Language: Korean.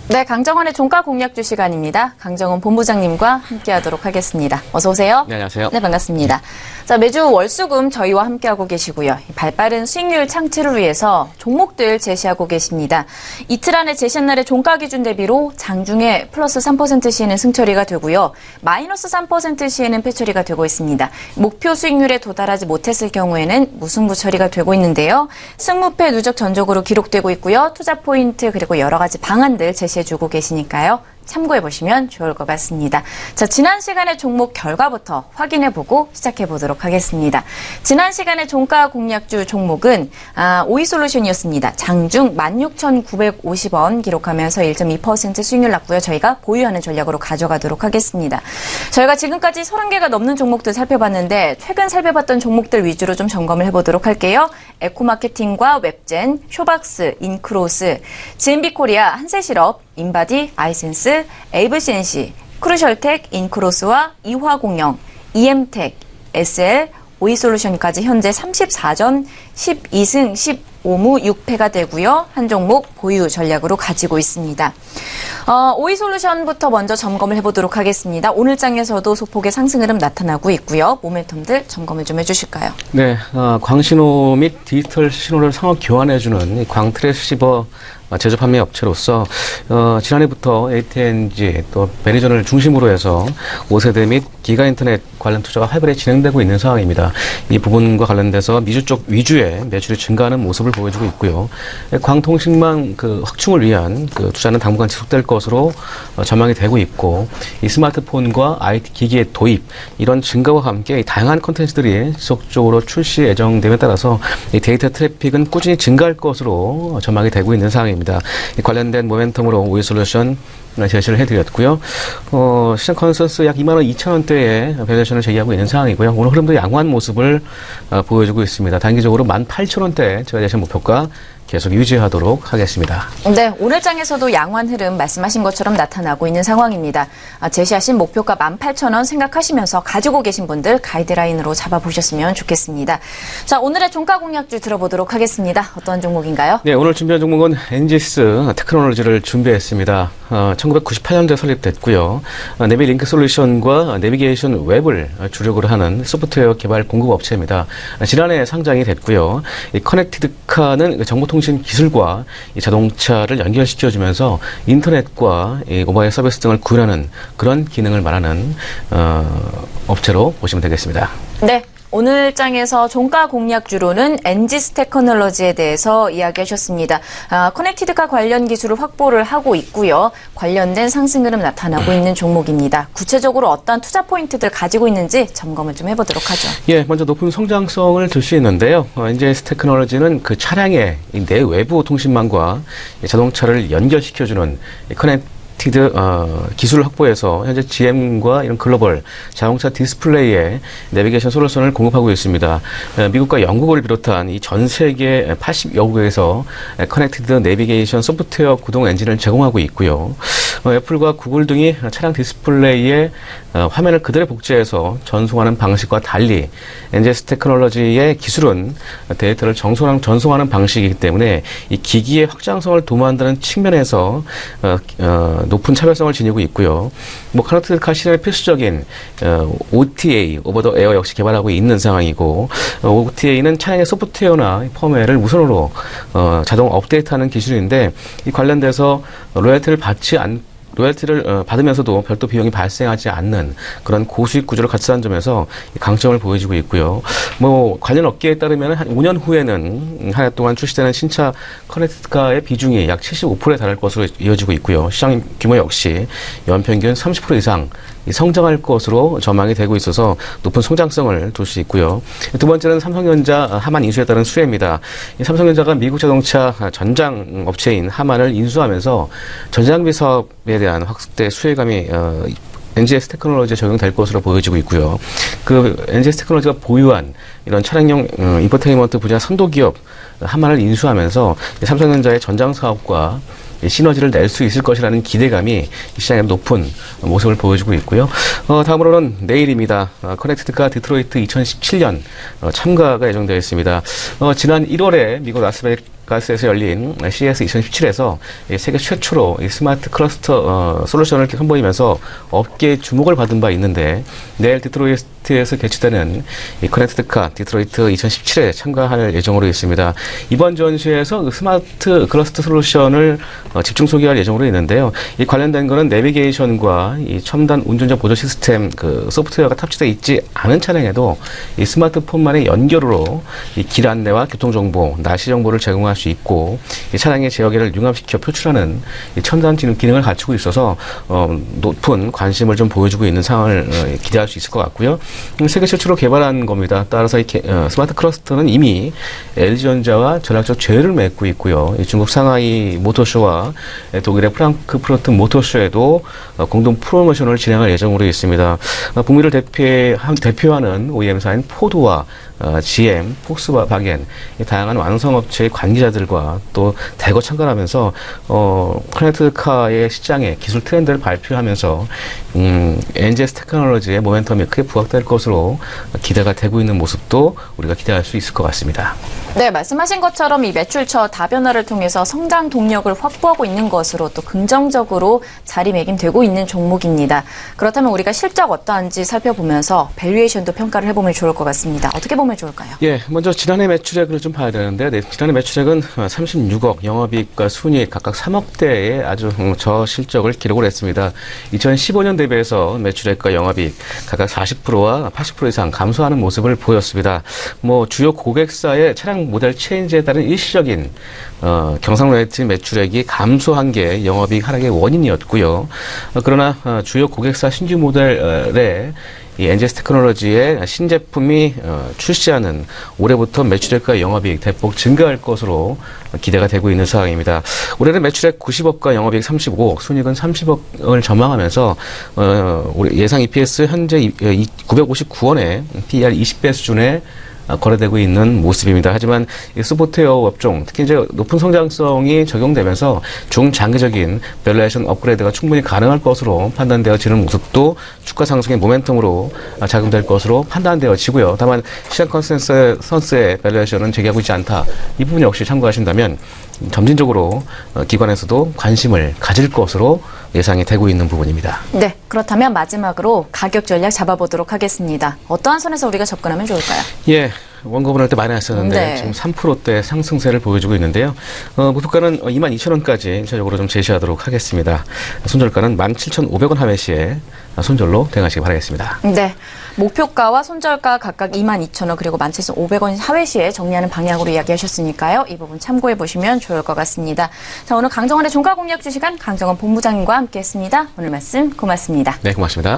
네, 강정원의 종가 공략주 시간입니다. 강정원 본부장님과 함께하도록 하겠습니다. 어서 오세요. 네, 안녕하세요. 네, 반갑습니다. 자, 매주 월수금 저희와 함께하고 계시고요. 발빠른 수익률 창출을 위해서 종목들 제시하고 계십니다. 이틀 안에 제시한 날의 종가 기준 대비로 장중에 플러스 3% 시에는 승처리가 되고요. 마이너스 3% 시에는 패처리가 되고 있습니다. 목표 수익률에 도달하지 못했을 경우에는 무승부 처리가 되고 있는데요. 승무패 누적 전적으로 기록되고 있고요. 투자 포인트 그리고 여러 가지 방안들 제시해주고 계시니까요. 참고해보시면 좋을 것 같습니다. 자, 지난 시간의 종목 결과부터 확인해보고 시작해보도록 하겠습니다. 지난 시간의 종가 공략주 종목은 오이솔루션이었습니다. 장중 16,950원 기록하면서 1.2% 수익률 났고요. 저희가 보유하는 전략으로 가져가도록 하겠습니다. 저희가 지금까지 30개가 넘는 종목들 살펴봤는데 최근 살펴봤던 종목들 위주로 좀 점검을 해보도록 할게요. 에코마케팅과 웹젠, 쇼박스, 인크로스, GMB코리아, 한세실업, 인바디, 아이센스, 에이브CNC, 크루셜텍, 인크로스와 이화공영, EM텍, SL, 오이솔루션까지 현재 34전 12승 15무 6패가 되고요. 한 종목 보유 전략으로 가지고 있습니다. 오이솔루션부터 먼저 점검을 해보도록 하겠습니다. 오늘 장에서도 소폭의 상승 흐름 나타나고 있고요. 모멘텀들 점검을 좀 해주실까요? 네, 광신호 및 디지털 신호를 상호 교환해주는 광트랜시버 제조 판매 업체로서 지난해부터 AT&G 또 베리전을 중심으로 해서 5세대 및 기가인터넷 관련 투자가 활발히 진행되고 있는 상황입니다. 이 부분과 관련돼서 미주 쪽 위주의 매출이 증가하는 모습을 보여주고 있고요. 광통신망 확충을 위한 투자는 당분간 지속될 것으로 전망이 되고 있고, 이 스마트폰과 IT 기기의 도입 이런 증가와 함께 다양한 콘텐츠들이 지속적으로 출시 예정됨에 따라서 이 데이터 트래픽은 꾸준히 증가할 것으로 전망이 되고 있는 상황입니다. 관련된 모멘텀으로 오이솔루션 제시를 해드렸고요. 시장 컨센서스 약 22,000원대의 밸류에이션을 제기하고 있는 상황이고요. 오늘 흐름도 양호한 모습을 보여주고 있습니다. 단기적으로 18,000원대 제가 제시한 목표가 계속 유지하도록 하겠습니다. 네, 오늘 장에서도 양호한 흐름 말씀하신 것처럼 나타나고 있는 상황입니다. 제시하신 목표가 18,000원 생각하시면서 가지고 계신 분들 가이드라인으로 잡아보셨으면 좋겠습니다. 자, 오늘의 종가 공략주 들어보도록 하겠습니다. 어떤 종목인가요? 네, 오늘 준비한 종목은 엔지스 테크놀로지를 준비했습니다. 1998년도에 설립됐고요. 내비링크 솔루션과 내비게이션 웹을 주력으로 하는 소프트웨어 개발 공급 업체입니다. 지난해 상장이 됐고요. 이 커넥티드카는 정보통신 기술과 이 자동차를 연결시켜주면서 인터넷과 이 모바일 서비스 등을 구현하는 그런 기능을 말하는 업체로 보시면 되겠습니다. 네. 오늘 장에서 종가 공략주로는 엔지스 테크놀로지에 대해서 이야기하셨습니다. 커넥티드카 관련 기술을 확보를 하고 있고요. 관련된 상승 흐름 나타나고 있는 종목입니다. 구체적으로 어떤 투자 포인트들 가지고 있는지 점검을 좀 해보도록 하죠. 예, 먼저 높은 성장성을 들 수 있는데요. 엔지스 테크놀로지는 그 차량의 내외부 통신망과 자동차를 연결시켜주는 기술 확보에서 현재 GM과 이런 글로벌 자동차 디스플레이의 내비게이션 솔루션을 공급하고 있습니다. 미국과 영국을 비롯한 이 전 세계 80여 국에서 커넥티드 내비게이션 소프트웨어 구동 엔진을 제공하고 있고요. 애플과 구글 등이 차량 디스플레이에 화면을 그대로 복제해서 전송하는 방식과 달리 엔지스 테크놀로지의 기술은 데이터를 전송하는 방식이기 때문에 이 기기의 확장성을 도모한다는 측면에서 높은 차별성을 지니고 있고요. 커넥티드카 시장의 필수적인 OTA, 오버 더 에어 역시 개발하고 있는 상황이고, OTA는 차량의 소프트웨어나 펌웨어를 우선으로 자동 업데이트하는 기술인데, 이 관련돼서 로열티를 받으면서도 별도 비용이 발생하지 않는 그런 고수익 구조를 갖춘다는 점에서 강점을 보여주고 있고요. 관련 업계에 따르면 한 5년 후에는 한 해 동안 출시되는 신차 커넥티드카의 비중이 약 75%에 달할 것으로 이어지고 있고요. 시장 규모 역시 연평균 30% 이상 성장할 것으로 전망이 되고 있어서 높은 성장성을 둘 수 있고요. 두 번째는 삼성전자 하만 인수에 따른 수혜입니다. 삼성전자가 미국 자동차 전장 업체인 하만을 인수하면서 전장비 사업에 대한 확대 수혜감이 NGS 테크놀로지에 적용될 것으로 보여지고 있고요. NGS 테크놀로지가 보유한 이런 차량용 인포테인먼트 분야 선도기업 하만을 인수하면서 삼성전자의 전장 사업과 시너지를 낼 수 있을 것이라는 기대감이 시장에 높은 모습을 보여주고 있고요. 다음으로는 내일입니다. 커넥티드카 디트로이트 2017년 참가가 예정되어 있습니다. 지난 1월에 미국 라스베이거스 라스베가스에서 열린 CES 2017에서 세계 최초로 이 스마트 클러스터 솔루션을 선보이면서 업계의 주목을 받은 바 있는데 내일 디트로이트에서 개최되는 이 커넥티드카 디트로이트 2017에 참가할 예정으로 있습니다. 이번 전시에서 그 스마트 클러스터 솔루션을 집중 소개할 예정으로 있는데요. 이 관련된 거는 내비게이션과 이 첨단 운전자 보조 시스템 그 소프트웨어가 탑재되어 있지 않은 차량에도 이 스마트폰만의 연결으로 이 길 안내와 교통 정보, 날씨 정보를 제공할 수 있고 이 차량의 제어계를 융합시켜 표출하는 이 첨단 기능을 갖추고 있어서 높은 관심을 좀 보여주고 있는 상황을 기대할 수 있을 것 같고요. 세계 최초로 개발한 겁니다. 따라서 이 스마트 클러스터는 이미 LG전자와 전략적 제휴를 맺고 있고요. 이 중국 상하이 모터쇼와 독일의 프랑크푸르트 모터쇼에도 공동 프로모션을 진행할 예정으로 있습니다. 북미를 대표하는 OEM사인 포드와 GM, 폭스바겐, 다양한 완성업체의 관계자들과 또 대거 참가하면서 커넥티드카의 시장의 기술 트렌드를 발표하면서 NGS 테크놀로지의 모멘텀이 크게 부각될 것으로 기대가 되고 있는 모습도 우리가 기대할 수 있을 것 같습니다. 네, 말씀하신 것처럼 이 매출처 다변화를 통해서 성장 동력을 확보하고 있는 것으로 또 긍정적으로 자리매김되고 있는 종목입니다. 그렇다면 우리가 실적 어떠한지 살펴보면서 밸류에이션도 평가를 해보면 좋을 것 같습니다. 어떻게 보면 좋을까요? 예, 먼저 지난해 매출액을 좀 봐야 되는데, 지난해 매출액은 36억, 영업이익과 순이익 각각 3억대의 아주 저실적을 기록을 했습니다. 2015년 대비해서 매출액과 영업이익 각각 40%와 80% 이상 감소하는 모습을 보였습니다. 주요 고객사의 차량 모델 체인지에 따른 일시적인 경상로이트 매출액이 감소한 게 영업이익 하락의 원인이었고요. 그러나 주요 고객사 신규 모델의 이 NGS 테크놀로지의 신제품이 출시하는 올해부터 매출액과 영업이익 대폭 증가할 것으로 기대가 되고 있는 상황입니다. 올해는 매출액 90억과 영업이익 35억, 순이익은 30억을 전망하면서 올해 예상 EPS 현재 959원에 PER 20배 수준의 거래되고 있는 모습입니다. 하지만 이 소프트웨어 업종, 특히 이제 높은 성장성이 적용되면서 중장기적인 밸류에이션 업그레이드가 충분히 가능할 것으로 판단되어지는 모습도 주가 상승의 모멘텀으로 작용될 것으로 판단되어지고요. 다만 시장 컨센서스의 밸류에이션은 제기하고 있지 않다. 이 부분 역시 참고하신다면 점진적으로 기관에서도 관심을 가질 것으로 예상이 되고 있는 부분입니다. 네, 그렇다면 마지막으로 가격 전략 잡아보도록 하겠습니다. 어떠한 선에서 우리가 접근하면 좋을까요? 예, 원고분 할 때 많이 하셨는데 네. 지금 3%대 상승세를 보여주고 있는데요. 목표가는 22,000원까지 일차적으로 좀 제시하도록 하겠습니다. 손절가는 17,500원 하회 시에 손절로 대응하시기 바라겠습니다. 네, 목표가와 손절가 각각 22,000원 그리고 17,500원 하회 시에 정리하는 방향으로 이야기하셨으니까요. 이 부분 참고해 보시면 좋을 것 같습니다. 자, 오늘 강정원의 종가 공략 주시간 강정원 본부장님과 함께했습니다. 오늘 말씀 고맙습니다. 네, 고맙습니다.